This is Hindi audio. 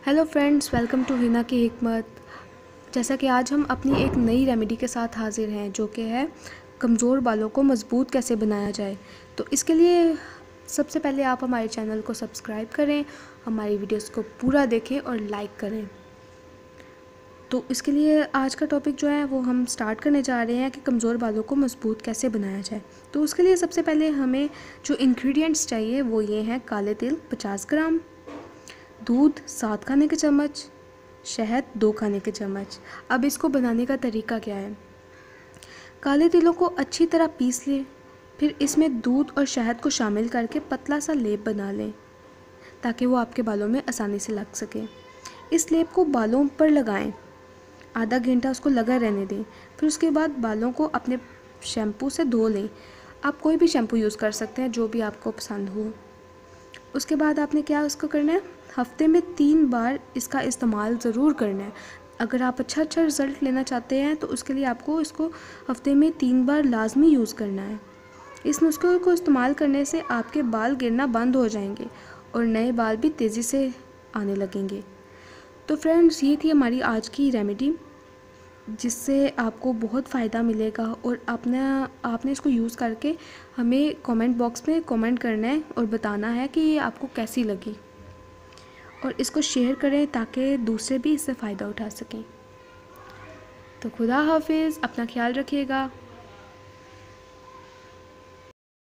Hello friends, welcome to Hina की हिकमत। जैसा कि आज हम अपनी एक नई रेमेडी के साथ हाजिर हैं, जो कि है कमज़ोर बालों को मज़बूत कैसे बनाया जाए। तो इसके लिए सबसे पहले आप हमारे चैनल को सब्सक्राइब करें, हमारी वीडियोस को पूरा देखें और लाइक करें। तो इसके लिए आज का टॉपिक जो है वो हम स्टार्ट करने जा रहे हैं कि कमज़ोर बालों को मज़बूत कैसे बनाया जाए। तो उसके लिए सबसे पहले हमें जो इंग्रेडिएंट्स चाहिए वो ये हैं: काले तिल 50 ग्राम, दूध 7 खाने के चम्मच, शहद 2 खाने के चम्मच। अब इसको बनाने का तरीका क्या है। काले तिलों को अच्छी तरह पीस लें, फिर इसमें दूध और शहद को शामिल करके पतला सा लेप बना लें ताकि वो आपके बालों में आसानी से लग सके। इस लेप को बालों पर लगाएं, आधा घंटा उसको लगा रहने दें। फिर उसके बाद बालों को अपने शैम्पू से धो लें। आप कोई भी शैम्पू यूज़ कर सकते हैं जो भी आपको पसंद हो। उसके बाद आपने क्या उसको करना है, हफ्ते में 3 बार इसका इस्तेमाल ज़रूर करना है। अगर आप अच्छा रिज़ल्ट लेना चाहते हैं तो उसके लिए आपको इसको हफ्ते में 3 बार लाजमी यूज़ करना है। इस नुस्खे को इस्तेमाल करने से आपके बाल गिरना बंद हो जाएंगे और नए बाल भी तेज़ी से आने लगेंगे। तो फ्रेंड्स, ये थी हमारी आज की रेमेडी, जिससे आपको बहुत फ़ायदा मिलेगा। और आपने इसको यूज़ करके हमें कमेंट बॉक्स में कमेंट करना है और बताना है कि ये आपको कैसी लगी, और इसको शेयर करें ताकि दूसरे भी इससे फ़ायदा उठा सकें। तो खुदा हाफिज़, अपना ख्याल रखिएगा।